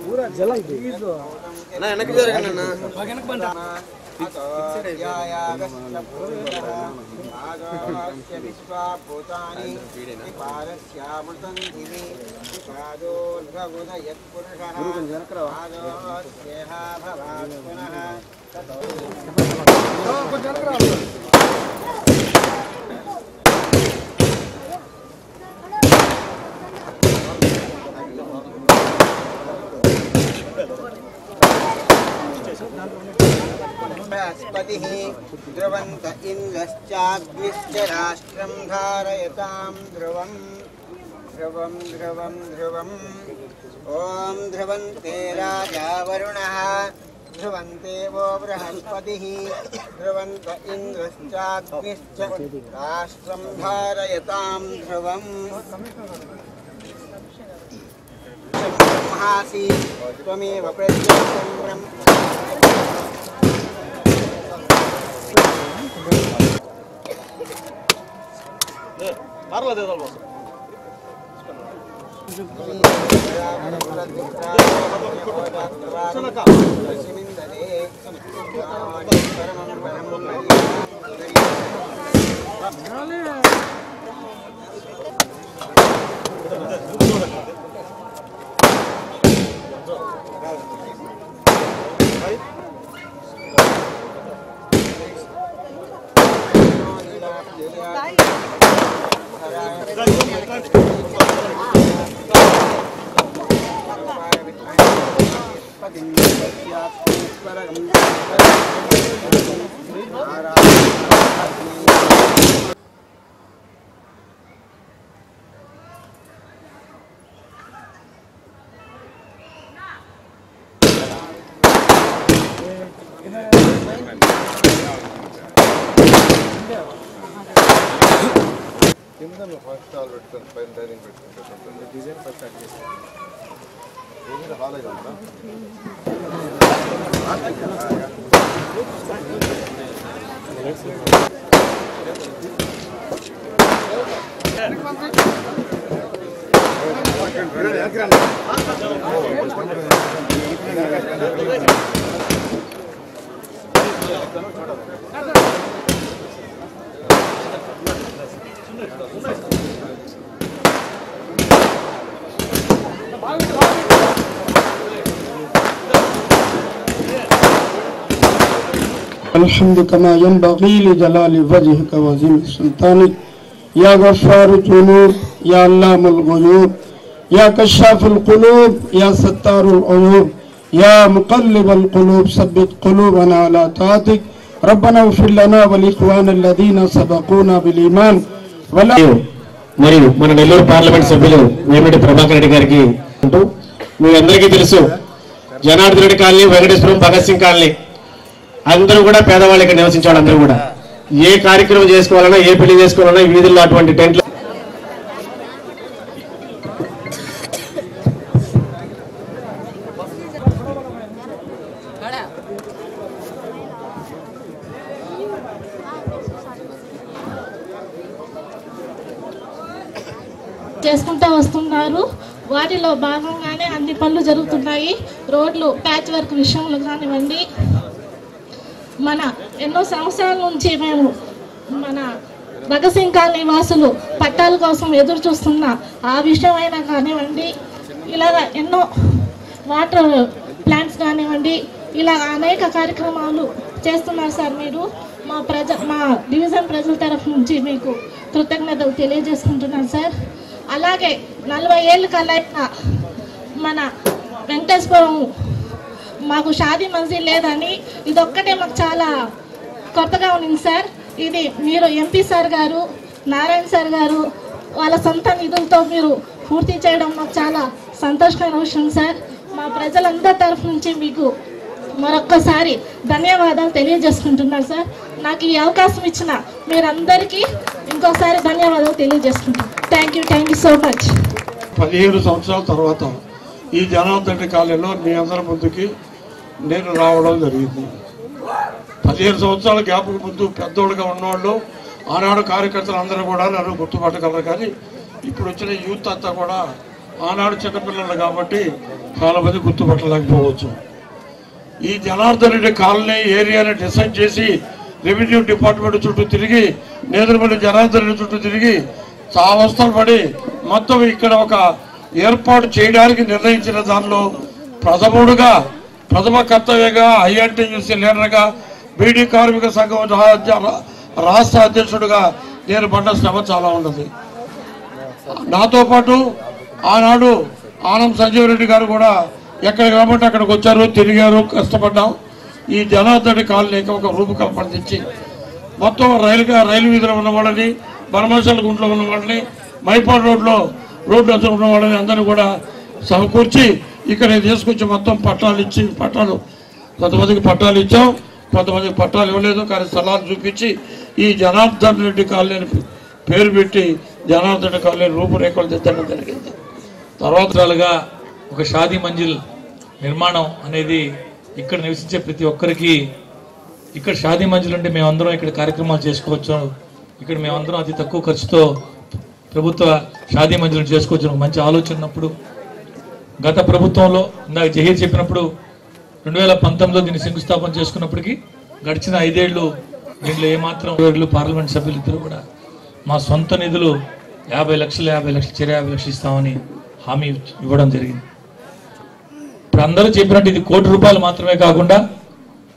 पूरा जला ना వెనక్కి జరగండి అన్న వెనక్కి బండ ध्रुवन्त इन्द्रश्चाग्निश्च राष्ट्रं धारयतां ध्रुवं ध्रुवं ध्रुवं ध्रुवम् ॐ ध्रुवन्ते राजा वरुणः ध्रुवन्ते वो बृहस्पतिः ध्रुवन्त इन्द्रश्चाग्निश्च राष्ट्रं धारयतां ध्रुवम् ब्रह्मासि त्वमेव प्रत्यक्षं ब्रह्म parla de dal boss design first start हाल الحمد كما ينبغي لجلال وجهك وعظيم سلطانك يا غفار الذنوب يا علام الغيوب يا كشاف القلوب يا ستار العيوب يا مقلب القلوب ثبت قلوبنا على طاعتك ربنا اغفر لنا ولإخواننا الذين سبقونا بالإيمان ولا మరియు మన నెల్లూరు పార్లమెంట్ సభ్యులు వేమిరెడ్డి ప్రభాకర్ రెడ్డి గారికి అంటూ మీ అందరికీ తెలుసు జనార్దన్ రెడ్డి కాలనీ వెంకటేశ్వరం భగత్ సింగ్ కాలనీ అందరూ కూడా పేదవాళ్ళకి నివసించే వాళ్ళందరూ కూడా ఏ కార్యక్రమం చేసుకోవాలన్నా ఏ పెళ్లి చేసుకోవాలన్నా ఈ వీధుల్లో అటువంటి టెంట్లు చేసుకుంటూ వస్తున్నారు. వాటిలో భాగంగానే అన్ని పనులు జరుగుతున్నాయి. రోడ్లు ప్యాచ్ వర్క్ విషయంలో కానివ్వండి, మన ఎన్నో సంవత్సరాల నుంచి మేము మన భగత్ సింగ్ కాలనీ వాసులు పట్టాల కోసం ఎదురు చూస్తున్న ఆ విషయం అయినా కానివ్వండి, ఇలాగ ఎన్నో వాటర్ ప్లాంట్స్ కానివ్వండి, ఇలా అనేక కార్యక్రమాలు చేస్తున్నారు సార్. మీరు మా డివిజన్ ప్రజల తరఫు నుంచి మీకు కృతజ్ఞతలు తెలియజేసుకుంటున్నాను సార్. అలాగే 40 ఏళ్ళు కలైన మన వెంకటేశ్వరం మాకు షాదీ మంజిల్ లేదని ఇదొక్కటే మాకు చాలా కొత్తగా ఉంది సార్. ఇది మీరు ఎంపీ సార్ గారు, నారాయణ సార్ గారు వాళ్ళ సొంత నిధులతో మీరు పూర్తి చేయడం మాకు చాలా సంతోషకరమైన విషయం సార్. మా ప్రజలందరి తరఫు నుంచి మీకు మరొక్కసారి ధన్యవాదాలు తెలియజేసుకుంటున్నాను సార్. నాకు ఈ అవకాశం ఇచ్చిన మీరందరికీ ఇంకోసారి ధన్యవాదాలు తెలియజేసుకుంటున్నాను. Thank you so much. 17 సంవత్సరాల తర్వాత ఈ జనార్దన్ రెడ్డి కాలనీలో మీ అందరి ముందుకి నేను రావడం జరిగింది. 15 సంవత్సరాల గ్యాప్కి ముందు పెద్దోళ్ళుగా ఉన్నవాళ్ళు ఆనాడు కార్యకర్తలు అందరూ కూడా నన్ను గుర్తుపట్టగలరు. కానీ ఇప్పుడు వచ్చిన యూత్ అంతా కూడా ఆనాడు చిన్నపిల్లలు కాబట్టి చాలా మంది గుర్తుపట్టలేకపోవచ్చు. ఈ జనార్దన్ రెడ్డి కాలనీ ఏరియాని డిసైడ్ చేసి రెవెన్యూ డిపార్ట్మెంట్ చుట్టూ తిరిగి నేదురుమల్లి జనార్దన్ రెడ్డి చుట్టూ తిరిగి అవస్థలు పడి మొత్తం ఇక్కడ ఒక ఏర్పాటు చేయడానికి నిర్ణయించిన దానిలో ప్రథమ కర్తవ్యంగా ఐఎన్టీయూసీ లీడర్గా బీడీ కార్మిక సంఘం రాష్ట్ర అధ్యక్షుడిగా నేను పడ్డ శ్రమ చాలా ఉన్నది. నాతో పాటు ఆనాడు ఆనం సంజీవ్ రెడ్డి గారు కూడా ఎక్కడికి రమ్మంటే అక్కడికి వచ్చారు, తిరిగారు, కష్టపడ్డాం. ఈ జనార్దన్ కాలనీకి ఒక రూపకల్పన తెచ్చి మొత్తం రైలు వీధిలో ఉన్న వాళ్ళని, బనమసల గుంట్లో ఉన్న వాళ్ళని, మైపాడు రోడ్డు అంతా ఉన్న వాళ్ళని అందరినీ కూడా సమకూర్చి ఇక్కడ తీసుకొచ్చి మొత్తం పట్టాలు కొంతమందికి పట్టాలు ఇచ్చాం, కొంతమందికి పట్టాలు ఇవ్వలేదు. కానీ స్థలాలు చూపించి ఈ జనార్దన్ రెడ్డి కాలనీ పేరు పెట్టి జనార్దన్ రెడ్డి కాలనీ రూపురేఖలు తెచ్చడం జరిగింది. తర్వాతగా ఒక షాదీ మంజిల్ నిర్మాణం అనేది ఇక్కడ నివసించే ప్రతి ఒక్కరికి ఇక్కడ షాదీ మంజిల్ అంటే మేమందరం ఇక్కడ కార్యక్రమాలు చేసుకోవచ్చు, ఇక్కడ మేమందరం అతి తక్కువ ఖర్చుతో ప్రభుత్వ షాదీ మంజిల్ చేసుకోవచ్చు మంచి ఆలోచన ఉన్నప్పుడు గత ప్రభుత్వంలో ఇందాక జహీర్ చెప్పినప్పుడు 2019లో దీన్ని శంకుస్థాపన చేసుకున్నప్పటికీ గడిచిన 5 ఏళ్ళు దీంట్లో ఏమాత్రం పార్లమెంట్ సభ్యులు ఇద్దరు కూడా మా సొంత నిధులు 50 లక్షలు 50 లక్షలు ఇస్తామని హామీ ఇవ్వడం జరిగింది. ఇప్పుడు అందరూ చెప్పినట్టు ఇది ₹1 కోటి మాత్రమే కాకుండా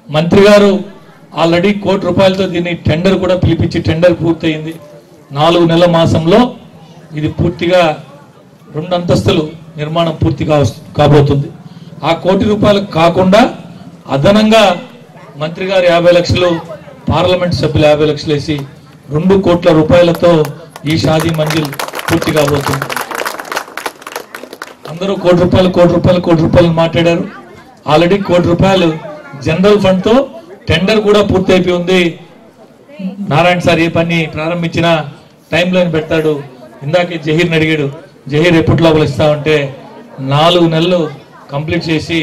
మంత్రి గారు ఆల్రెడీ ₹1 కోటితో దీన్ని టెండర్ కూడా పిలిపించి టెండర్ పూర్తయింది. 4 నెలల మాసంలో ఇది పూర్తిగా 2 అంతస్తులు నిర్మాణం పూర్తి కాబోతుంది. ఆ ₹1 కోటి కాకుండా అదనంగా మంత్రి గారు 50 లక్షలు, పార్లమెంట్ సభ్యులు 50 లక్షలు వేసి ₹2 కోట్లతో ఈ షాదీ మంజిల్ పూర్తి కాబోతుంది. అందరూ ₹1 కోటి మాట్లాడారు. ఆల్రెడీ ₹1 కోటి జనరల్ ఫండ్ తో టెండర్ కూడా పూర్తి అయిపోయి ఉంది. నారాయణ సార్ ఏ పని ప్రారంభించినా టైం లైన్ పెడతాడు. ఇందాకే జహీర్ని అడిగాడు, జహీర్ ఎప్పటి లోపల ఇస్తామంటే 4 నెలలు కంప్లీట్ చేసి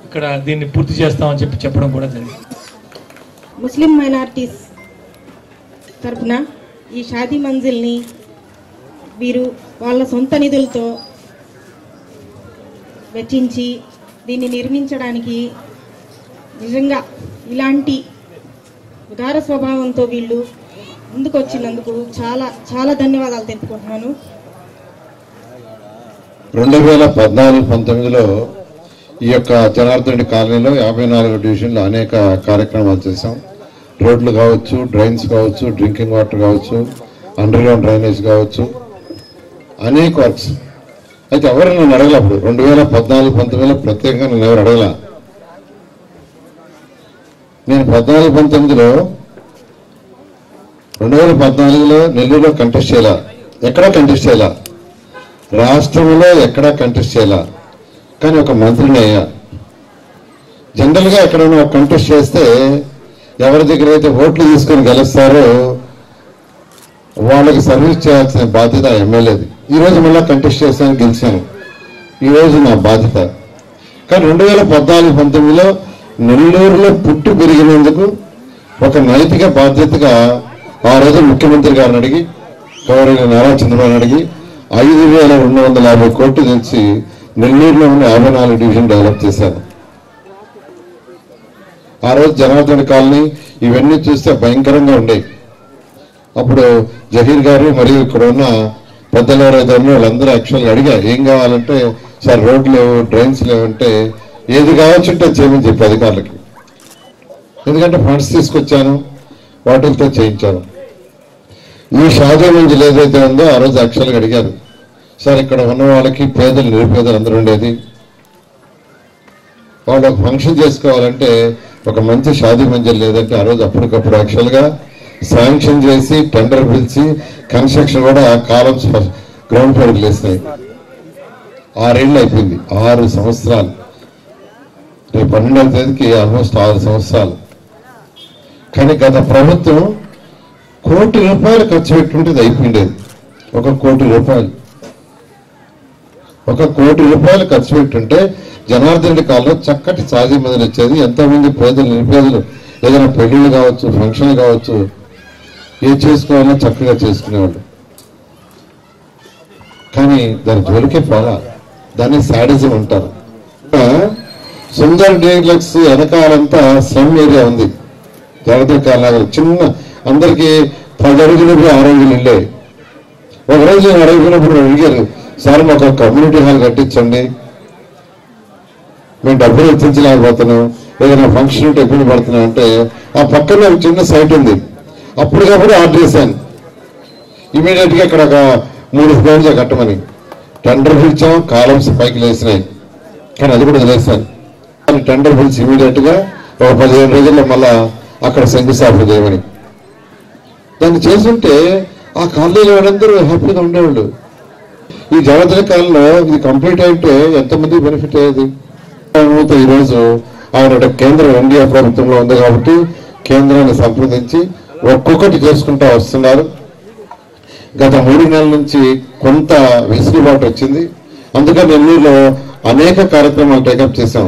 ఇక్కడ దీన్ని పూర్తి చేస్తామని చెప్పడం కూడా జరిగింది. ముస్లిం మైనారిటీస్ తరఫున ఈ షాదీ మంజిల్ని వీరు వాళ్ళ సొంత నిధులతో వెచ్చించి దీన్ని నిర్మించడానికి నిజంగా ఇలాంటి ఉదార స్వభావంతో వీళ్ళు ముందుకు వచ్చినందుకు చాలా చాలా ధన్యవాదాలు తెలుపుకుంటున్నాను. 2014-19లో ఈ యొక్క జనార్దన్ రెడ్డి కాలనీలో 54 డివిజన్లో అనేక కార్యక్రమాలు చేశాం. రోడ్లు కావచ్చు, డ్రైన్స్ కావచ్చు, డ్రింకింగ్ వాటర్ కావచ్చు, అండర్ గ్రౌండ్ డ్రైనేజ్ కావచ్చు, అనేక వర్క్స్. అయితే ఎవరు నన్ను అడగల. అప్పుడు 2014-19లో ప్రత్యేకంగా నన్ను ఎవరు అడగల. నేను 2014-19లో 2014లో నెల్లూరులో కంటెస్ట్ చేయాల, ఎక్కడా కంటెస్ట్ చేయాల, రాష్ట్రంలో ఎక్కడా కంటెస్ట్ చేయాల. కానీ ఒక మంత్రిని అయ్యా. జనరల్గా ఎక్కడైనా ఒక కంటెస్ట్ చేస్తే ఎవరి దగ్గర అయితే ఓట్లు తీసుకొని గెలుస్తారో వాళ్ళకి సర్వీస్ చేయాల్సిన బాధ్యత ఎమ్మెల్యేది. ఈరోజు మళ్ళీ కంటెస్ట్ చేశాను, గెలిచాను. ఈరోజు నా బాధ్యత. కానీ 2014-19లో నెల్లూరులో పుట్టి పెరిగినందుకు ఒక నైతిక బాధ్యతగా ఆ రోజు ముఖ్యమంత్రి గారిని అడిగి, గౌరవ నారా చంద్రబాబు అడిగి 5,250 కోట్లు తెచ్చి నెల్లూరులో ఉన్న 54 డివిజన్ డెవలప్ చేశాను. ఆ రోజు జనార్దన్ కాలనీ ఇవన్నీ చూస్తే భయంకరంగా ఉండేవి. అప్పుడు జహీర్ గారు మరియు ఇక్కడ ఉన్న పెద్దలు ఎవరైతే ఉన్న వాళ్ళందరూ యాక్చువల్గా అడిగారు, ఏం కావాలంటే సార్ రోడ్లు లేవు, డ్రైన్స్ లేవంటే ఏది కావచ్చుంటే చేయమని చెప్పి అధికారులకి. ఎందుకంటే ఫండ్స్ తీసుకొచ్చాను, వాటితో చేయించాను. ఈ షాదీ మంజిల్ ఏదైతే ఉందో ఆ రోజు యాక్చువల్గా అడిగారు, సార్ ఇక్కడ ఉన్న వాళ్ళకి పేదలు నిరుపేదలు అందరూ ఉండేది, వాళ్ళు ఒక ఫంక్షన్ చేసుకోవాలంటే ఒక మంచి షాదీ మంజిల్ లేదంటే ఆ రోజు అప్పటికప్పుడు యాక్చువల్గా శాంక్షన్ చేసి టెండర్ పిలిచి కన్స్ట్రక్షన్ కూడా కాలమ్స్ గ్రౌండ్ ఫ్లోర్కి లేసినాయి. 6 ఏళ్ళు అయిపోయింది, 6 సంవత్సరాలు. రేపు 12వ తేదీకి ఆల్మోస్ట్ 6 సంవత్సరాలు. కానీ గత ప్రభుత్వం ₹1 కోటి ఖర్చు పెట్టుకుంటే ఇది అయిపోయిండేది. ₹1 కోటి ₹1 కోటి ఖర్చు పెట్టుంటే జనార్దన్ రెడ్డి కాలంలో చక్కటి షాదీ మంజిల్ వచ్చేది. ఎంతోమంది పేదలు నిరుపేదలు ఏదైనా పెళ్లిళ్ళు కావచ్చు, ఫంక్షన్లు కావచ్చు, ఏం చేసుకోవాలన్నా చక్కగా చేసుకునేవాళ్ళు. కానీ దాని జోలికే పోలా. దాన్ని శాడిజం అంటారు. సుందర్ డీలక్స్ వెనకాలంతా స్లమ్ ఏరియా ఉంది. జాగ్రత్త కాలం చిన్న అందరికీ 10 అడుగులు 6 అడుగులు ఇల్లే. ఒకరోజు నేను అడుగుతున్నప్పుడు అడిగారు, సార్ మాకు ఒక కమ్యూనిటీ హాల్ కట్టించండి, మేము డబ్బులు ఎత్తించలేకపోతున్నాం, ఏదైనా ఫంక్షన్ ఉంటే ఇబ్బంది పడుతున్నాం అంటే ఆ పక్కన ఒక చిన్న సైట్ ఉంది. అప్పటికప్పుడు ఆర్డర్ చేశాను ఇమీడియట్ గా ఇక్కడ ఒక 3 ఫ్లోర్స్ కట్టమని. టెండర్ పిలిచాం, కాలమ్స్ పైకి లేసినాయి, కానీ అది కూడా వదిలేశాను. టెండర్ పిలిచి ఇమీడియట్ గా ఒక 15 రోజుల్లో మళ్ళా అక్కడ శంకుస్థాపన చేయమని. దాన్ని చేస్తుంటే ఆ కాలనీలో వాళ్ళందరూ హ్యాపీగా ఉండేవాళ్ళు. ఈ జగత్తర కాలంలో ఇది కంప్లీట్ అయితే ఎంతమంది బెనిఫిట్ అయ్యేది. ఈరోజు ఆవిడ కేంద్ర ఎన్డీఏ ప్రభుత్వంలో ఉంది కాబట్టి కేంద్రాన్ని సంప్రదించి ఒక్కొక్కటి చేసుకుంటూ వస్తున్నారు. గత 3 నెలల నుంచి కొంత వెసులుబాటు వచ్చింది. అందుకని నెల్లూరులో అనేక కార్యక్రమాలు టేకప్ చేశాం.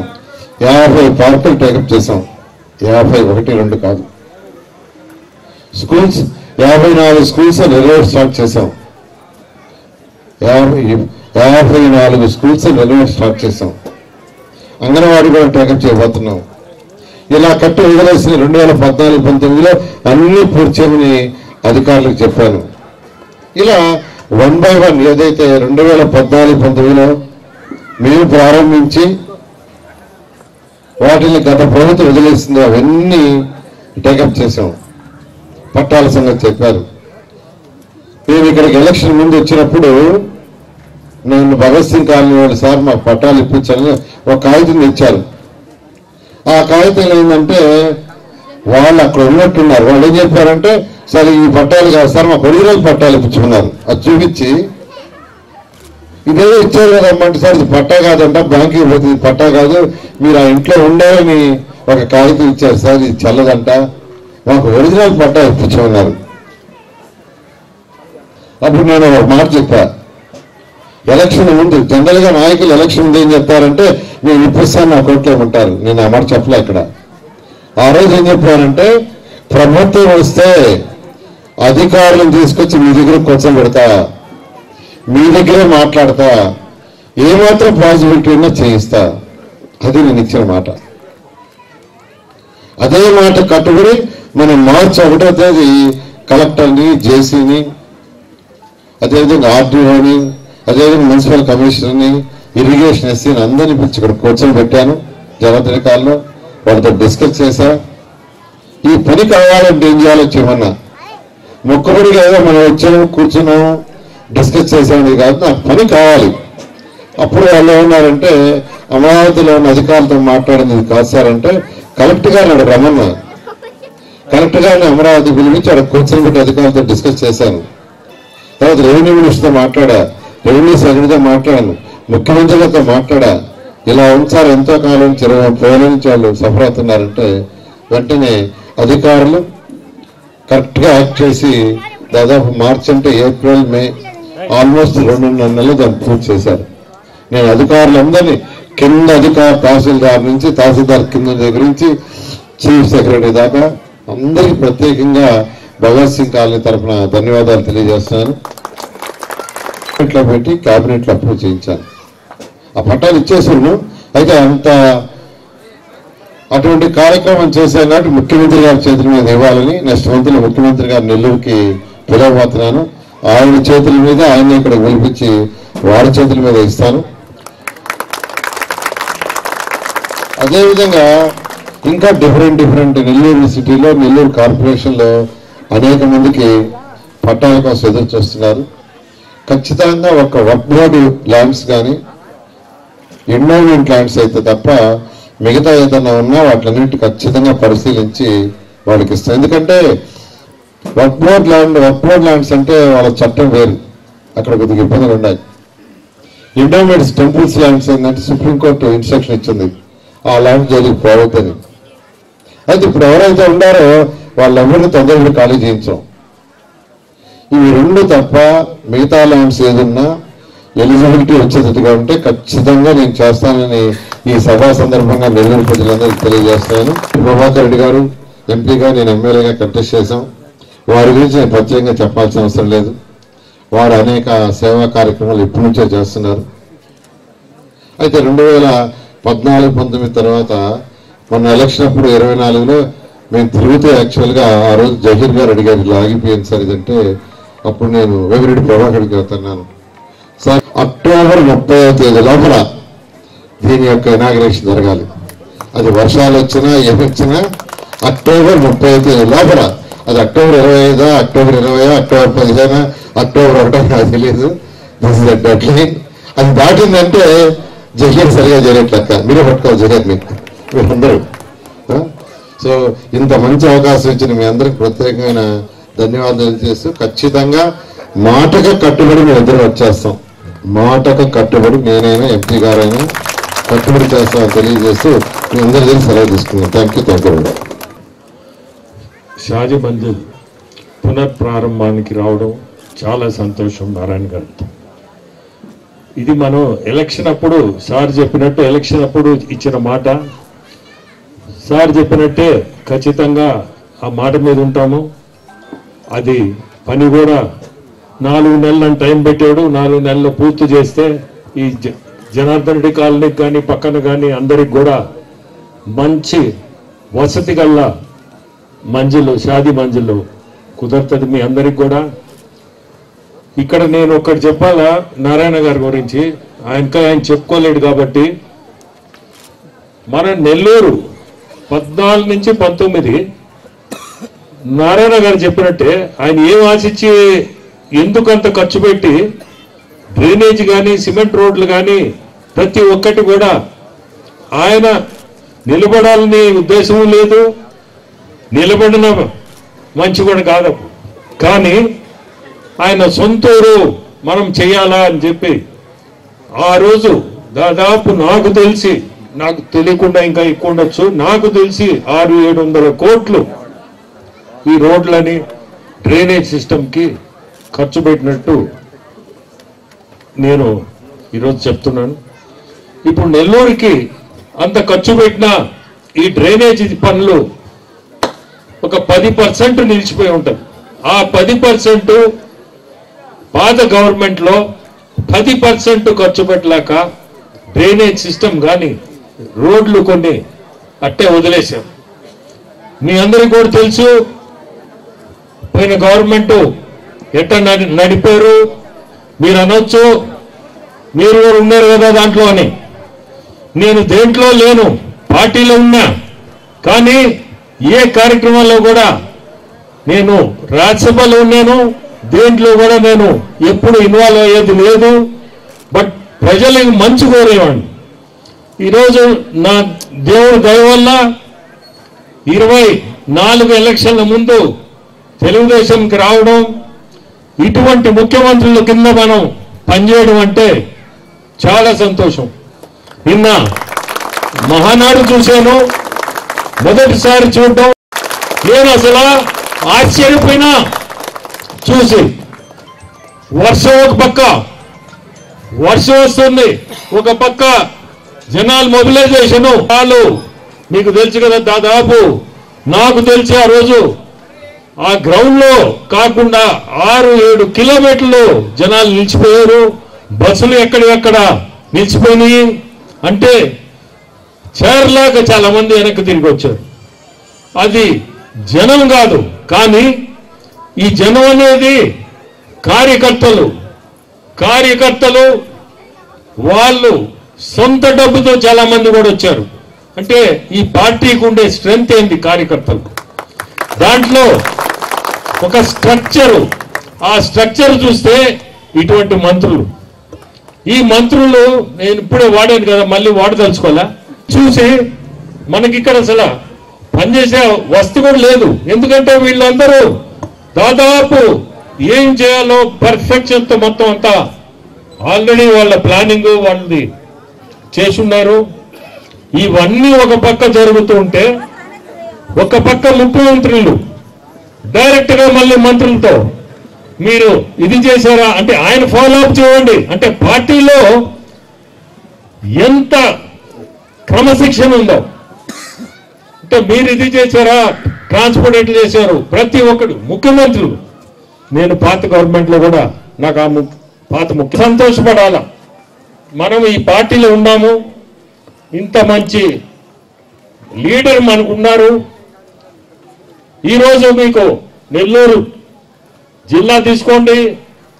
50 పార్కులు టేకప్ చేశాం. 51, 2 కాదు. స్కూల్స్ 54 స్కూల్స్ రెనోవేట్ స్టార్ట్ చేశాం. 54 స్కూల్స్ రెనోవేట్ స్టార్ట్ చేశాం. అంగన్వాడీ కూడా టేకప్ చేయబోతున్నాం. ఇలా కట్టి వదిలేసిన 2014-19లో అన్ని పూర్తి చేయమని అధికారులకు చెప్పాను. ఇలా 1 by 1 ఏదైతే 2014-19లో మేము ప్రారంభించి వాటిని గత ప్రభుత్వం వదిలేసిందో అవన్నీ టేకప్ చేశాం. పట్టాల సంగతి చెప్పారు. నేను ఇక్కడికి ఎలక్షన్ ముందు వచ్చినప్పుడు నేను భగత్ సింగ్ కాలనీ వాళ్ళు సార్ మాకు పట్టాలు ఇప్పించాలని ఒక కాగితం ఇచ్చారు. ఆ కాగితం ఏంటంటే వాళ్ళు అక్కడ ఉన్నట్టున్నారు. వాళ్ళు ఏం చెప్పారంటే సరే ఈ పట్టాలు కాదు సార్ మాకు ఒరిజినల్ పట్టాలు ఇప్పించుకున్నారు. అది చూపించి ఇదేదో ఇచ్చారు కదమ్మంటే సార్ ఇది పట్టా కాదంట, బ్యాంకుకి పోతుంది, పట్టా కాదు, మీరు ఆ ఇంట్లో ఉండాలని ఒక కాగితం ఇచ్చారు సార్, ఇది చల్లదంట, మాకు ఒరిజినల్ పట్టా ఇప్పించుకున్నారు. అప్పుడు నేను ఒక మాట చెప్పా, ఎలక్షన్ ముందు జనరల్ గా నాయకులు ఎలక్షన్ ముందు ఏం చెప్తారంటే నేను ఇప్పిస్తాను నా కోర్టులో ఉంటారు. నేను ఆ మాట చెప్పలే ఇక్కడ. ఆ రోజు ఏం చెప్పారంటే ప్రభుత్వం వస్తే అధికారులను తీసుకొచ్చి మీ దగ్గర కూర్చొని పెడతా, మీ దగ్గరే మాట్లాడతా, ఏమాత్రం పాజిబిలిటీ ఉన్నా చేయిస్తా. అది నేను ఇచ్చిన మాట. అదే మాట కట్టుబడి మనం మార్చి 1వ తేదీ కలెక్టర్ని, జేసీని, అదేవిధంగా ఆర్డీఓని, అదేవిధంగా మున్సిపల్ కమిషనర్ని, ఇరిగేషన్ ఎస్సీని అందరినీ పిలిచి ఇక్కడ కూర్చొని పెట్టాను. జనదినకాల్లో వాళ్ళతో డిస్కస్ చేశా. ఈ పని కావాలంటే ఏం చేయాలో చేయమన్నా. మొక్కబడిగా ఏదో మనం వచ్చాము కూర్చున్నాము డిస్కస్ చేసామని కాదు, నాకు పని కావాలి. అప్పుడు వాళ్ళు ఏమన్నారంటే అమరావతిలో ఉన్న అధికారులతో మాట్లాడింది కాదు సార్ అంటే కలెక్టర్ గారిని అక్కడ రమ్మన్నా. కలెక్టర్ గారిని అమరావతి పిలిపించి అక్కడ కూర్చొని పెట్టి అధికారులతో డిస్కస్ చేశాను. తర్వాత రెవెన్యూ మినిస్టర్తో మాట్లాడా, రెవెన్యూ సెక్రటరీతో మాట్లాడాను, ముఖ్యమంత్రి గారితో మాట్లాడా. ఇలా ఉంచారు ఎంతో కాలం నుంచి 20-30 ఏళ్ళ నుంచి వాళ్ళు సఫర్ అవుతున్నారంటే వెంటనే అధికారులు కరెక్ట్గా యాక్ట్ చేసి దాదాపు మార్చి అంటే ఏప్రిల్, మే ఆల్మోస్ట్ 2.5 నెలలు దాన్ని పూర్తి చేశారు. నేను అధికారులందరినీ కింద తహసీల్దార్ నుంచి తహసీల్దార్ కింద దగ్గర నుంచి చీఫ్ సెక్రటరీ దాకా అందరికీ ప్రత్యేకంగా భగత్ సింగ్ కాలనీ తరఫున ధన్యవాదాలు తెలియజేస్తున్నాను. ఇట్లా పెట్టి క్యాబినెట్లో అప్రూవ్ చేయించాను. ఆ పట్టాలు ఇచ్చేసాను. అయితే అంత అటువంటి కార్యక్రమం చేశాను కాబట్టి ముఖ్యమంత్రి గారి చేతుల మీద ఇవ్వాలని నెక్స్ట్ మంత్లో ముఖ్యమంత్రి గారు నెల్లూరుకి పిలవబోతున్నాను. ఆయన చేతుల మీద ఆయన ఇక్కడ పిలిపించి వారి చేతుల మీద ఇస్తాను. అదేవిధంగా ఇంకా డిఫరెంట్ నెల్లూరు సిటీలో, నెల్లూరు కార్పొరేషన్లో అనేక మందికి పట్టాల కోసం ఎదురు చూస్తున్నారు. ఖచ్చితంగా ఒక వర్క్ బోర్డు ల్యాండ్స్ కానీ ఎండోమెంట్ ల్యాండ్స్ అయితే తప్ప మిగతా ఏదైనా ఉన్నా వాటిలన్నింటి ఖచ్చితంగా పరిశీలించి వాళ్ళకి ఇస్తాం. ఎందుకంటే వర్క్ బోర్డ్ ల్యాండ్స్ అంటే వాళ్ళ చట్టం వేరు, అక్కడ కొద్దిగా ఇబ్బందులు ఉన్నాయి. ఎండోమెంట్స్ టెంపుల్స్ ల్యాండ్స్ ఏంటంటే సుప్రీంకోర్టు ఇన్స్ట్రక్షన్ ఇచ్చింది ఆ ల్యాండ్ జోలికి పోవద్దని. అయితే ఇప్పుడు ఎవరైతే ఉన్నారో వాళ్ళెవరిని తొందరగా ఖాళీ చేయించాం. ఇవి 2 తప్ప మిగతా ల్యాండ్స్ ఏదన్నా ఎలిజిబిలిటీ వచ్చేటట్టుగా ఉంటే ఖచ్చితంగా నేను చేస్తానని ఈ సభా సందర్భంగా నెల్లూరు ప్రజలందరికీ తెలియజేస్తాను. ప్రభాకర్ రెడ్డి గారు ఎంపీగా, నేను ఎమ్మెల్యేగా కంటెస్ట్ చేశాం. వారి గురించి నేను ప్రత్యేకంగా చెప్పాల్సిన అవసరం లేదు. వారు అనేక సేవా కార్యక్రమాలు ఇప్పటి నుంచే చేస్తున్నారు. అయితే 2014-19 తర్వాత మన ఎలక్షన్ అప్పుడు 24లో మేము తిరిగితే యాక్చువల్గా ఆ రోజు జహీర్ గారు అడిగారు, ఇలా ఆగిపోయింది సార్ ఇదంటే, అప్పుడు నేను వేమిరెడ్డి ప్రభాకర్కి వెళ్తున్నాను, సార్ అక్టోబర్ 30వ తేదీ లోపల దీని యొక్క ఇనాగ్రేషన్ జరగాలి, అది వర్షాలు వచ్చినా ఏమొచ్చినా అక్టోబర్ 30వ తేదీ లోపల, అది అక్టోబర్ 25, అక్టోబర్ 20, అక్టోబర్ 15, అక్టోబర్ 1 నాకు తెలియదు, దిస్ ఇస్ డెడ్ లైన్. అది దాటిందంటే జహీర్ సరిగా చేయట్లేక మీరే పట్టుకోవాలి జహీర్ని మీరందరూ. సో ఇంత మంచి అవకాశం ఇచ్చిన మీ అందరికి ప్రత్యేకమైన ధన్యవాదాలు చేస్తూ, ఖచ్చితంగా మాటకు కట్టుబడి మేము ఇద్దరు వచ్చేస్తాం, మాటకు కట్టుబడి నేనైనా ఎంపీ గారైనా కట్టుబడి చేస్తామని తెలియజేస్తూ మీ అందరి దగ్గర సెలవు తీసుకున్నాం. Thank you. షాజీ మంజిల్ పునఃప్రారంభానికి రావడం చాలా సంతోషం నారాయణ గారితో. ఇది మనం ఎలక్షన్ అప్పుడు సార్ చెప్పినట్టు, ఎలక్షన్ అప్పుడు ఇచ్చిన మాట, సార్ చెప్పినట్టే ఖచ్చితంగా ఆ మాట మీద ఉంటాము. అది పని కూడా 4 నెలలను టైం పెట్టాడు, 4 నెలలు పూర్తి చేస్తే ఈ జనార్దన్ రెడ్డి కాలనీకి కానీ పక్కన కానీ అందరికి కూడా మంచి వసతి గల్ల మంజిల్, షాదీ మంజిల్ కుదురుతుంది మీ అందరికి కూడా. ఇక్కడ నేను ఒకటి చెప్పాలా నారాయణ గారి గురించి, ఆయన చెప్పుకోలేడు కాబట్టి, మన నెల్లూరు 14 నుంచి 19 నారాయణ గారు చెప్పినట్టే ఆయన ఏం ఆశించి ఎందుకంత ఖర్చు పెట్టి డ్రైనేజ్ కానీ సిమెంట్ రోడ్లు కానీ ప్రతి ఒక్కటి కూడా ఆయన నిలబడాలని ఉద్దేశం లేదు, నిలబడిన మంచి కూడా కాదు, కానీ ఆయన సొంతూరు మనం చేయాలా అని చెప్పి ఆ రోజు దాదాపు నాకు తెలిసి, నాకు తెలియకుండా ఇంకా ఎక్కువ ఉండొచ్చు, నాకు తెలిసి 600-700 కోట్లు ఈ రోడ్లని డ్రైనేజ్ సిస్టమ్కి ఖర్చు పెట్టినట్టు నేను ఈరోజు చెప్తున్నాను. ఇప్పుడు నెల్లూరుకి అంత ఖర్చు పెట్టిన ఈ డ్రైనేజ్ పనులు ఒక 10% నిలిచిపోయి ఉంటుంది. ఆ 10% పాత గవర్నమెంట్లో 10% ఖర్చు పెట్టలేక డ్రైనేజ్ సిస్టమ్ కానీ రోడ్లు కొన్ని అట్టే వదిలేశాం. మీ అందరికీ కూడా తెలుసు పోయిన గవర్నమెంట్ ఎట్లా నడిపారు. మీరు అనొచ్చు మీరు కూడా ఉన్నారు కదా దాంట్లో అని. నేను దేంట్లో లేను, పార్టీలో ఉన్నా, కానీ ఏ కార్యక్రమంలో కూడా నేను రాజ్యసభలో ఉన్నాను, దేంట్లో కూడా నేను ఎప్పుడు ఇన్వాల్వ్ అయ్యేది లేదు. బట్ ప్రజలకు మంచి కోరేవాడిని. ఈరోజు నా దేవుడి దయ వల్ల 24 ఎలక్షన్ల ముందు తెలుగుదేశంకి రావడం, ఇటువంటి ముఖ్యమంత్రుల కింద మనం పనిచేయడం అంటే చాలా సంతోషం. నిన్న మహానాడు చూశాను, మొదటిసారి చూడడం నేను అసలు ఆశ్చర్యపోయినా చూసి. వర్షం ఒక పక్క, వర్షం వస్తుంది ఒక పక్క, జనాలు మొబిలైజేషన్ వాళ్ళు మీకు తెలుసు కదా, దాదాపు నాకు తెలిసి ఆ రోజు ఆ గ్రౌండ్ లో కాకుండా 6-7 కిలోమీటర్లు జనాలు నిలిచిపోయారు. బస్సులు ఎక్కడెక్కడ నిలిచిపోయినాయి. అంటే చేరలాగా చాలా మంది వెనక్కి తిరిగి వచ్చారు. అది జనం కాదు, కానీ ఈ జనం అనేది కార్యకర్తలు వాళ్ళు సొంత డబ్బుతో చాలా మంది కూడా వచ్చారు. అంటే ఈ పార్టీకి ఉండే స్ట్రెంగ్త్ ఏంది కార్యకర్తలు. దాంట్లో ఒక స్ట్రక్చరు, ఆ స్ట్రక్చర్ చూస్తే ఇటువంటి మంత్రులు, ఈ మంత్రులు నేను ఇప్పుడే వాడాను కదా, మళ్ళీ వాడదలుచుకోవాలా. చూసి మనకి ఇక్కడ అసలు పనిచేసే వస్తు కూడా లేదు. ఎందుకంటే వీళ్ళందరూ దాదాపు ఏం చేయాలో పర్ఫెక్షన్తో మొత్తం అంతా ఆల్రెడీ వాళ్ళ ప్లానింగ్ వాళ్ళది చేసున్నారు. ఇవన్నీ ఒక పక్క జరుగుతూ ఉంటే, ఒక పక్క ముఖ్యమంత్రులు డైరెక్ట్ గా మళ్ళీ మంత్రులతో మీరు ఇది చేశారా అంటే ఆయన ఫాలో అప్ చేయండి. అంటే పార్టీలో ఎంత క్రమశిక్షణ ఉందో, అంటే మీరు ఇది చేశారా, ట్రాన్స్పోర్ట్ ఎట్లా చేశారు, ప్రతి ఒక్కడు ముఖ్యమంత్రులు. నేను పాత గవర్నమెంట్ లో కూడా నాకు ఆ పాత ముఖ్య సంతోషపడాలా. మనం ఈ పార్టీలో ఉన్నాము, ఇంత మంచి లీడర్ మనకున్నారు. ఈరోజు మీకు నెల్లూరు జిల్లా తీసుకోండి,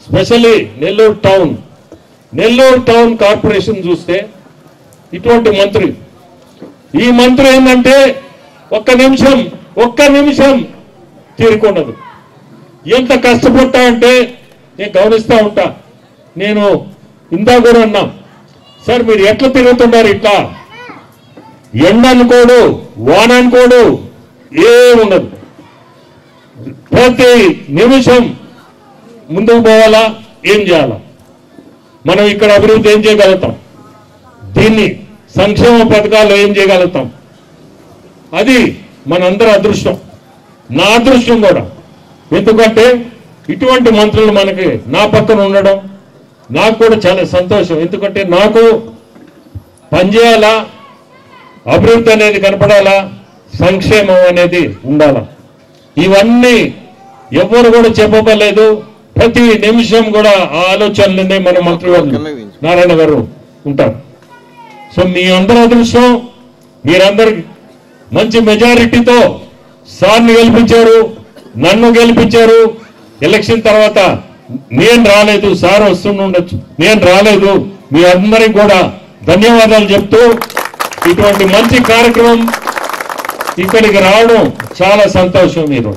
స్పెషల్లీ నెల్లూరు టౌన్ కార్పొరేషన్ చూస్తే ఇటువంటి మంత్రి, ఈ మంత్రి ఏంటంటే ఒక్క నిమిషం తీరుకున్నది. ఎంత కష్టపడతా అంటే నేను గమనిస్తూ ఉంటా. నేను ఇందా కూడా అన్నా, సార్ మీరు ఎట్లా తిరుగుతున్నారు, ఇట్లా ఎండ అనుకోడు, వాన అనుకోడు, ఏముండదు. ప్రతి నిమిషం ముందుకు పోవాలా, ఏం చేయాలా, మనం ఇక్కడ అభివృద్ధి ఏం చేయగలుగుతాం, దీన్ని సంక్షేమ పథకాలు ఏం చేయగలుగుతాం, అది మనందరి అదృష్టం, నా అదృష్టం కూడా. ఎందుకంటే ఇటువంటి మంత్రులు మనకి నా పక్కన ఉండడం నాకు కూడా చాలా సంతోషం. ఎందుకంటే నాకు పనిచేయాలా, అభివృద్ధి అనేది కనపడాలా, సంక్షేమం అనేది ఉండాలా. ఇవన్నీ ఎవరు కూడా చెప్పలేదు. ప్రతి నిమిషం కూడా ఆ ఆలోచనలనే మన మంత్రివర్గం నారాయణ గారు ఉంటారు. సో మీ అందరి అదృష్టం, మీరందరూ మంచి మెజారిటీతో సార్ని గెలిపించారు, నన్ను గెలిపించారు. ఎలక్షన్ తర్వాత నేను రాలేదు, సార్ వస్తుండొచ్చు, నేను రాలేదు. మీ అందరికి కూడా ధన్యవాదాలు చెప్తూ ఇటువంటి మంచి కార్యక్రమం ఇక్కడికి రావడం చాలా సంతోషం. మీరు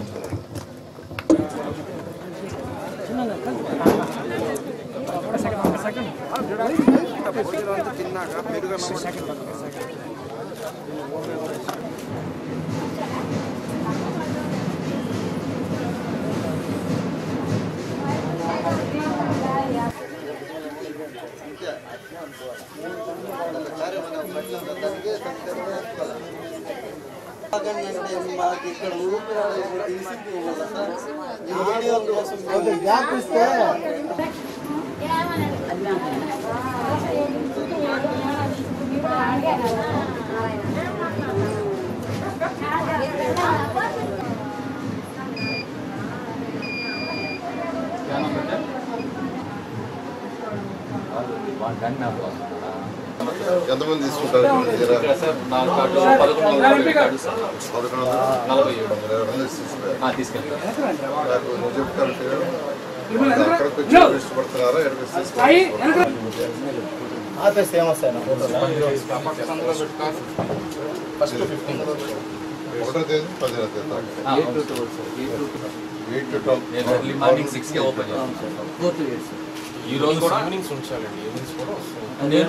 ఇక్కడ గ్యాప్ ఇస్తే ఎంతమంది తీసుకుంటారు? ఇష్టపడుతున్నారా? ఒకటో తేదీ 10వ తేదీ మార్నింగ్ 6 కి ఓపెన్ చేస్తాను. ఈ రోజు కూడా నేను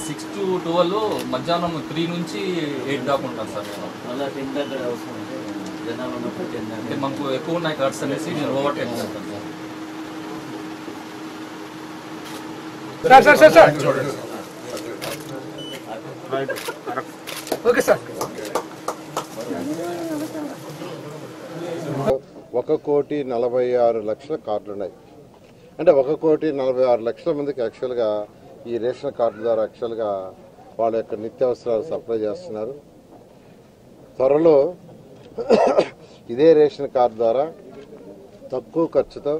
6 to 12 మధ్యాహ్నం 3 నుంచి 8 దాకా ఉంటాను సార్. నేను అంటే మనకు ఎక్కువ ఉన్నాయి కార్డ్స్ అనేసి నేను ఓవర్ టైం చేస్తాను సార్. Okay sir. 1,46,00,000 కార్డులు ఉన్నాయి. అంటే 1,46,00,000 మందికి యాక్చువల్గా ఈ రేషన్ కార్డు ద్వారా యాక్చువల్గా వాళ్ళ యొక్క నిత్యావసరాలు సప్లై చేస్తున్నారు. త్వరలో ఇదే రేషన్ కార్డు ద్వారా తక్కువ ఖర్చుతో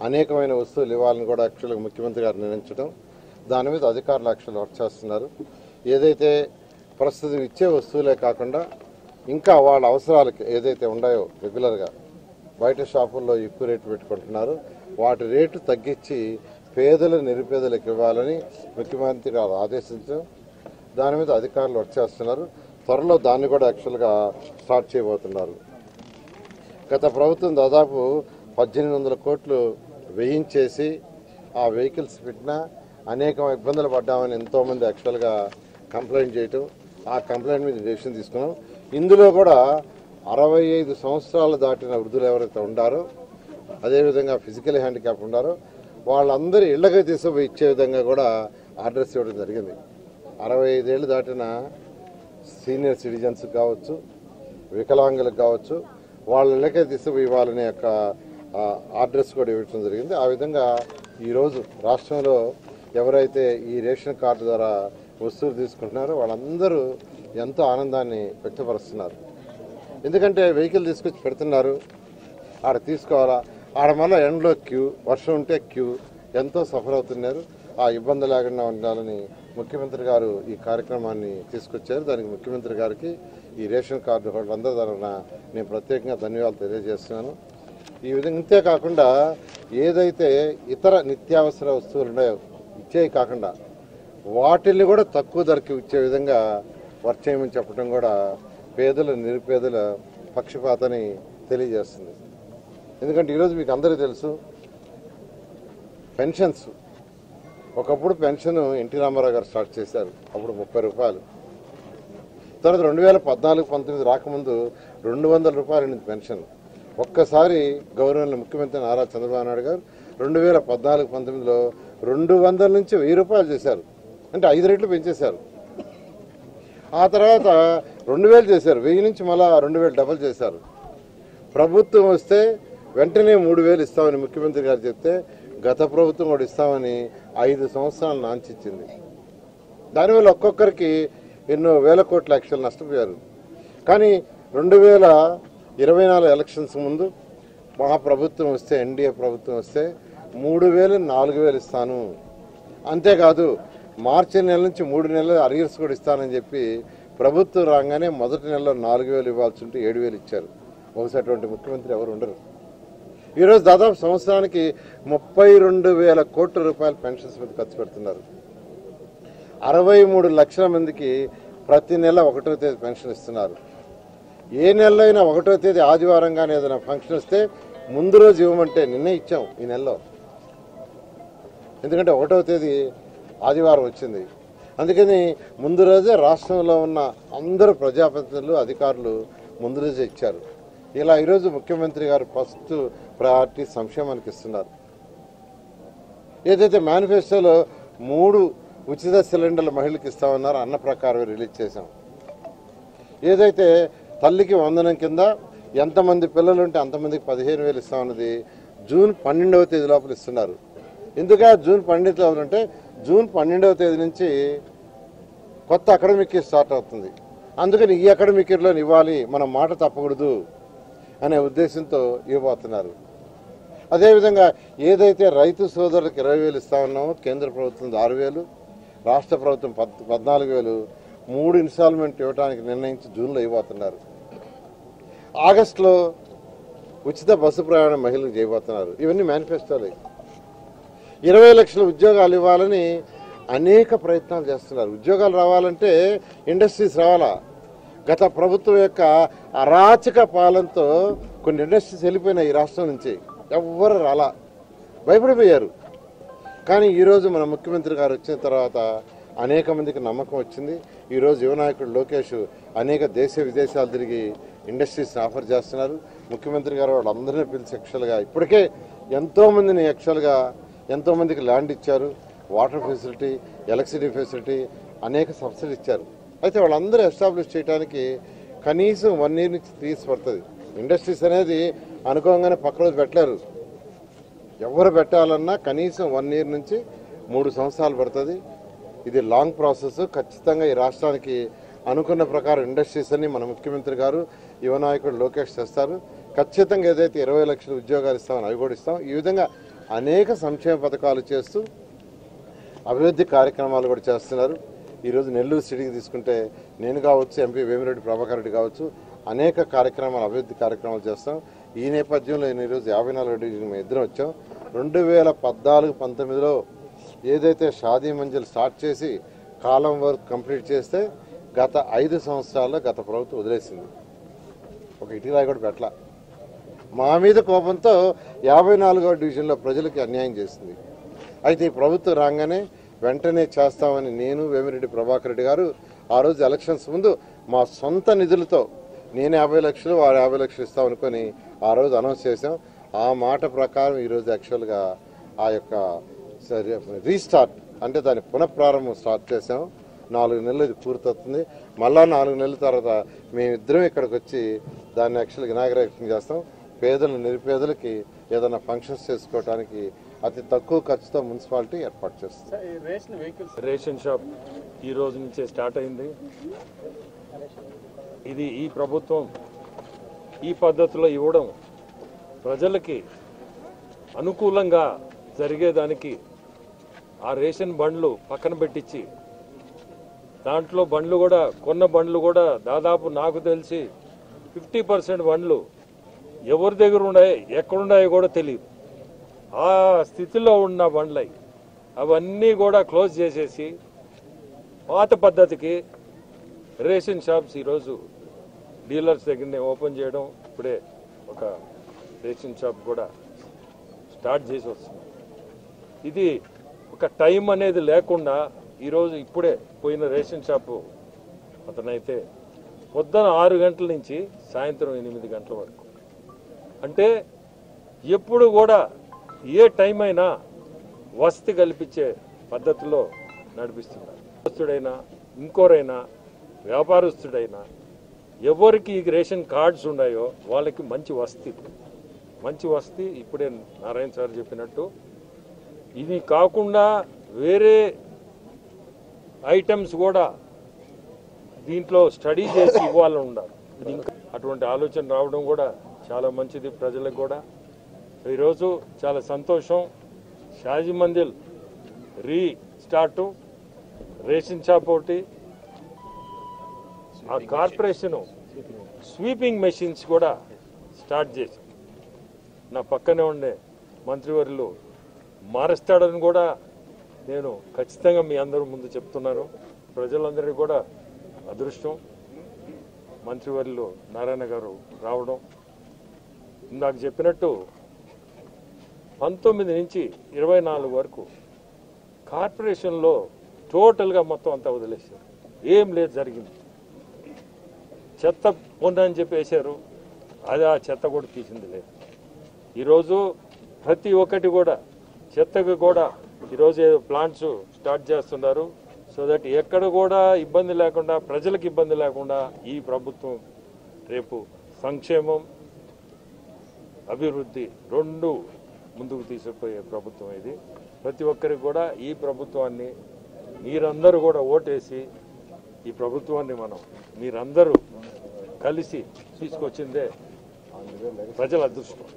అనేకమైన వస్తువులు ఇవ్వాలని కూడా యాక్చువల్గా ముఖ్యమంత్రి గారు నిర్ణయించడం, దాని మీద అధికారులు యాక్చువల్గా వర్క్ చేస్తున్నారు. ఏదైతే ప్రస్తుతం ఇచ్చే వస్తువులే కాకుండా ఇంకా వాళ్ళ అవసరాలకి ఏదైతే ఉన్నాయో రెగ్యులర్గా బయట షాపుల్లో ఎక్కువ రేటు పెట్టుకుంటున్నారు, వాటి రేటు తగ్గించి పేదలు నిరుపేదలకు ఇవ్వాలని ముఖ్యమంత్రి గారు ఆదేశించడం, దాని మీద అధికారులు వర్క్ చేస్తున్నారు. త్వరలో దాన్ని కూడా యాక్చువల్గా స్టార్ట్ చేయబోతున్నారు. గత ప్రభుత్వం దాదాపు 1,800 కోట్లు వేయించేసి ఆ వెహికల్స్ పెట్టినా అనేక ఇబ్బందులు పడ్డామని ఎంతోమంది యాక్చువల్గా కంప్లైంట్ చేయటం, ఆ కంప్లైంట్ మీద డెసిషన్ తీసుకున్నాం. ఇందులో కూడా 65 సంవత్సరాలు దాటిన వృద్ధులు ఎవరైతే ఉండారో, అదేవిధంగా ఫిజికల్ హ్యాండిక్యాప్ ఉండారో వాళ్ళందరూ ఇళ్లకి తీసుకుపోయి ఇచ్చే విధంగా కూడా ఆర్డర్స్ ఇవ్వడం జరిగింది. 65 ఏళ్ళు దాటిన సీనియర్ సిటిజన్స్కి కావచ్చు, వికలాంగులకు కావచ్చు, వాళ్ళ ఇళ్ళకే తీసుకుపోయి ఇవ్వాలనే యొక్క ఆర్డర్స్ కూడా ఇవ్వడం జరిగింది. ఆ విధంగా ఈరోజు రాష్ట్రంలో ఎవరైతే ఈ రేషన్ కార్డు ద్వారా వస్తువులు తీసుకుంటున్నారో వాళ్ళందరూ ఎంతో ఆనందాన్ని వ్యక్తపరుస్తున్నారు. ఎందుకంటే వెహికల్ తీసుకొచ్చి పెడుతున్నారు, ఆడ తీసుకోవాలా, ఆడ మళ్ళీ ఎండలో క్యూ, వర్షం ఉంటే క్యూ, ఎంతో సఫర్ అవుతున్నారు. ఆ ఇబ్బంది లేకుండా ఉండాలని ముఖ్యమంత్రి గారు ఈ కార్యక్రమాన్ని తీసుకొచ్చారు. దానికి ముఖ్యమంత్రి గారికి ఈ రేషన్ కార్డు హోల్డర్ అందరి తరఫున నేను ప్రత్యేకంగా ధన్యవాదాలు తెలియజేస్తున్నాను. ఈ విధంగా ఇంతే కాకుండా ఏదైతే ఇతర నిత్యావసర వస్తువులు ఉన్నాయో ఇచ్చేవి కాకుండా వాటిల్ని కూడా తక్కువ ధరకి ఇచ్చే విధంగా వర్క్ చేయమని చెప్పడం కూడా పేదల నిరుపేదల పక్షపాతని తెలియజేస్తుంది. ఎందుకంటే ఈరోజు మీకు అందరికీ తెలుసు పెన్షన్స్. ఒకప్పుడు పెన్షన్ ఎన్టీ రామారావు గారు స్టార్ట్ చేశారు, అప్పుడు 30 రూపాయలు. తర్వాత 2014-19 రాకముందు 200 రూపాయలు పెన్షన్. ఒక్కసారి గౌరవనీయ ముఖ్యమంత్రి నారా చంద్రబాబు నాయుడు గారు 2014-19లో 200 నుంచి 1000 రూపాయలు చేశారు, అంటే 5 రెట్లు పెంచేశారు. ఆ తర్వాత 2000 చేశారు, 1000 నుంచి మళ్ళా 2000 డబల్ చేశారు. ప్రభుత్వం వస్తే వెంటనే 3000 ఇస్తామని ముఖ్యమంత్రి గారు చెప్తే గత ప్రభుత్వం కూడా ఇస్తామని 5 సంవత్సరాలు నాంచిచ్చింది. దానివల్ల ఒక్కొక్కరికి ఎన్నో వేల కోట్ల లక్షలు నష్టపోయారు. కానీ 2024 ఎలక్షన్స్ ముందు మా ప్రభుత్వం వస్తే, ఎన్డీఏ ప్రభుత్వం వస్తే 3000, 4000 ఇస్తాను, అంతేకాదు మార్చి నెల నుంచి 3 నెలలు అరియర్స్ కూడా ఇస్తానని చెప్పి ప్రభుత్వం రాగానే మొదటి నెలలో 4000 ఇవ్వాల్సి ఉంటే 7000 ఇచ్చారు. బహుశా అటువంటి ముఖ్యమంత్రి ఎవరు ఉండరు. ఈరోజు దాదాపు సంవత్సరానికి 32,000 కోట్ల రూపాయలు పెన్షన్స్ మీద ఖర్చు పెడుతున్నారు. 63 లక్షల మందికి ప్రతి నెల 1వ తేదీ పెన్షన్ ఇస్తున్నారు. ఏ నెలలో అయినా 1వ తేదీ ఆదివారంగానే ఏదైనా ఫంక్షన్ వస్తే ముందు రోజు ఇవ్వమంటే నిన్నే ఇచ్చాం ఈ నెలలో. ఎందుకంటే 1వ తేదీ ఆదివారం వచ్చింది. అందుకని ముందు రోజే రాష్ట్రంలో ఉన్న అందరూ ప్రజాప్రతినిధులు, అధికారులు ముందు రోజే ఇచ్చారు. ఇలా ఈరోజు ముఖ్యమంత్రి గారు ఫస్ట్ ప్రయారిటీ సంక్షేమానికి ఇస్తున్నారు. ఏదైతే మేనిఫెస్టోలో 3 ఉచిత సిలిండర్లు మహిళలకు ఇస్తామన్నారో అన్న ప్రకారం రిలీజ్ చేశాం. ఏదైతే తల్లికి వందనం కింద ఎంతమంది పిల్లలు ఉంటే అంతమందికి 15,000 ఇస్తామన్నది జూన్ 12వ తేదీ లోపల ఇస్తున్నారు. ఎందుకంటే జూన్ 12వ తేదీ అంటే జూన్ 12వ తేదీ నుంచి కొత్త అకాడమిక్ ఇయర్ స్టార్ట్ అవుతుంది. అందుకని ఈ అకాడమిక్ ఇయర్లో ఇవ్వాలి, మనం మాట తప్పకూడదు అనే ఉద్దేశంతో ఇవ్వబోతున్నారు. అదేవిధంగా ఏదైతే రైతు సోదరులకు 20,000 ఇస్తామన్నామో కేంద్ర ప్రభుత్వం 6,000, రాష్ట్ర ప్రభుత్వం 14,000, 3 ఇన్స్టాల్మెంట్ ఇవ్వడానికి నిర్ణయించి జూన్లో ఇవ్వబోతున్నారు. ఆగస్టులో ఉచిత బస్సు ప్రయాణం మహిళలకు చేయబోతున్నారు. ఇవన్నీ మేనిఫెస్టోలే. 20 లక్షల ఉద్యోగాలు ఇవ్వాలని అనేక ప్రయత్నాలు చేస్తున్నారు. ఉద్యోగాలు రావాలంటే ఇండస్ట్రీస్ రావాలా. గత ప్రభుత్వం యొక్క అరాచక పాలనతో కొన్ని ఇండస్ట్రీస్ వెళ్ళిపోయినాయి ఈ రాష్ట్రం నుంచి, ఎవ్వరు రాలా, భయపడిపోయారు. కానీ ఈరోజు మన ముఖ్యమంత్రి గారు వచ్చిన తర్వాత అనేక మందికి నమ్మకం వచ్చింది. ఈరోజు యువనాయకుడు లోకేష్ అనేక దేశ విదేశాలు తిరిగి ఇండస్ట్రీస్ని ఆఫర్ చేస్తున్నారు. ముఖ్యమంత్రి గారు వాళ్ళందరినీ పిలిచి యాక్చువల్గా ఇప్పటికే ఎంతోమందిని ఎంతోమందికి ల్యాండ్ ఇచ్చారు, వాటర్ ఫెసిలిటీ, ఎలక్ట్రిసిటీ ఫెసిలిటీ, అనేక సబ్సిడీ ఇచ్చారు. అయితే వాళ్ళందరూ ఎస్టాబ్లిష్ చేయడానికి కనీసం 1 year నుంచి 3 years పడుతుంది. ఇండస్ట్రీస్ అనేది అనుకోగానే పక్క రోజు పెట్టలేరు. ఎవరు పెట్టాలన్నా కనీసం 1 year నుంచి 3 సంవత్సరాలు పడుతుంది. ఇది లాంగ్ ప్రాసెస్. ఖచ్చితంగా ఈ రాష్ట్రానికి అనుకున్న ప్రకారం ఇండస్ట్రీస్ అన్ని మన ముఖ్యమంత్రి గారు, యువనాయకుడు లోకేష్ చేస్తారు. ఖచ్చితంగా ఏదైతే 20 లక్షల ఉద్యోగాలు ఇస్తామని అవి కూడా ఇస్తాం. ఈ విధంగా అనేక సంక్షేమ పథకాలు చేస్తూ అభివృద్ధి కార్యక్రమాలు కూడా చేస్తున్నారు. ఈరోజు నెల్లూరు సిటీకి తీసుకుంటే నేను కావచ్చు, ఎంపీ వేమిరెడ్డి ప్రభాకర్ రెడ్డి కావచ్చు, అనేక కార్యక్రమాలు, అభివృద్ధి కార్యక్రమాలు చేస్తాం. ఈ నేపథ్యంలో నేను ఈరోజు 54వ డివిజన్ మేము ఇద్దరం వచ్చాం. 2014-19లో ఏదైతే షాదీ మంజిల్ స్టార్ట్ చేసి కాలం వర్క్ కంప్లీట్ చేస్తే గత 5 సంవత్సరాల్లో గత ప్రభుత్వం వదిలేసింది. ఒక ఇటీరాయి కూడా పెట్టలా. మా మీద కోపంతో 54వ డివిజన్లో ప్రజలకు అన్యాయం చేసింది. అయితే ఈ ప్రభుత్వం రాగానే వెంటనే చేస్తామని నేను, వేమిరెడ్డి ప్రభాకర్ రెడ్డి గారు ఆ రోజు ఎలక్షన్స్ ముందు మా సొంత నిధులతో నేను 50 లక్షలు, వారు 50 లక్షలు ఇస్తామనుకొని ఆ రోజు అనౌన్స్ చేసాం. ఆ మాట ప్రకారం ఈరోజు యాక్చువల్గా ఆ యొక్క రీస్టార్ట్ అంటే దాని పునఃప్రారంభం స్టార్ట్ చేసాం. 4 నెలలు ఇది పూర్తవుతుంది. మళ్ళా 4 నెలల తర్వాత మేమిద్దరం ఇక్కడికి వచ్చి దాన్ని యాక్చువల్గా ఇనాగరేషన్ చేస్తాం. పేదలు, నిరుపేదలకి ఏదైనా ఫంక్షన్స్ చేసుకోవడానికి అతి తక్కువ ఖర్చుతో మున్సిపాలిటీ ఏర్పాటు చేస్తుంది. రేషన్ షాప్ ఈ రోజు నుంచే స్టార్ట్ అయింది. ఇది ఈ ప్రభుత్వం ఈ పద్ధతిలో ఇవ్వడం ప్రజలకి అనుకూలంగా జరిగేదానికి ఆ రేషన్ బండ్లు పక్కన పెట్టించి దాంట్లో బండ్లు కూడా కొన్న బండ్లు కూడా దాదాపు నాకు తెలిసి 50% బండ్లు ఎవరి దగ్గర ఉన్నాయి ఎక్కడున్నాయో కూడా తెలియదు. ఆ స్థితిలో ఉన్న బండ్లు అవన్నీ కూడా క్లోజ్ చేసేసి పాత పద్ధతికి రేషన్ షాప్స్ ఈరోజు డీలర్స్ దగ్గరనే ఓపెన్ చేయడం, ఇప్పుడే ఒక రేషన్ షాప్ కూడా స్టార్ట్ చేసి వస్తుంది. ఇది ఒక టైం అనేది లేకుండా ఈరోజు ఇప్పుడే పోయిన రేషన్ షాపు అతనైతే పొద్దున 6 గంటల నుంచి సాయంత్రం 8 గంటల వరకు, అంటే ఎప్పుడు కూడా ఏ టైం అయినా వసతి కల్పించే పద్ధతిలో నడిపిస్తున్నారు. వ్యాపారస్తుడైనా ఇంకోరైనా వ్యాపారస్తుడైనా ఎవరికి రేషన్ కార్డ్స్ ఉన్నాయో వాళ్ళకి మంచి వసతి ఇప్పుడే నారాయణ సార్ చెప్పినట్టు ఇది కాకుండా వేరే ఐటమ్స్ కూడా దీంట్లో స్టడీ చేసి ఇవ్వాలని ఉండాలి. ఇది ఇంకా అటువంటి ఆలోచన రావడం కూడా చాలా మంచిది ప్రజలకు కూడా. ఈరోజు చాలా సంతోషం. షాజీ మందిల్ రీస్టార్టు, రేషన్ షాప్ ఒకటి, ఆ కార్పొరేషన్ స్వీపింగ్ మెషిన్స్ కూడా స్టార్ట్ చేసి నా పక్కనే ఉండే మంత్రివర్యులు మారుస్తాడని కూడా నేను ఖచ్చితంగా మీ అందరూ ముందు చెప్తున్నాను. ప్రజలందరికీ కూడా అదృష్టం మంత్రివర్యులు నారాయణ గారు రావడం. ఇందాక చెప్పినట్టు 19 నుంచి 24 వరకు కార్పొరేషన్లో టోటల్గా మొత్తం అంతా వదిలేశారు. ఏం లేదు జరిగింది. చెత్త పొందని చెప్పి వేశారు, అది ఆ చెత్త కూడా తీసింది లేదు. ఈరోజు ప్రతి ఒక్కటి కూడా చెత్తకు కూడా ఈరోజు ప్లాంట్స్ స్టార్ట్ చేస్తున్నారు. సో దట్ ఎక్కడ కూడా ఇబ్బంది లేకుండా, ప్రజలకు ఇబ్బంది లేకుండా ఈ ప్రభుత్వం రేపు సంక్షేమం అభివృద్ధి రెండు ముందుకు తీసుకుపోయే ప్రభుత్వం ఇది. ప్రతి ఒక్కరికి కూడా ఈ ప్రభుత్వాన్ని మీరందరూ కూడా ఓటేసి ఈ ప్రభుత్వాన్ని మీరందరూ కలిసి తీసుకొచ్చిందే ప్రజల అదృష్టం.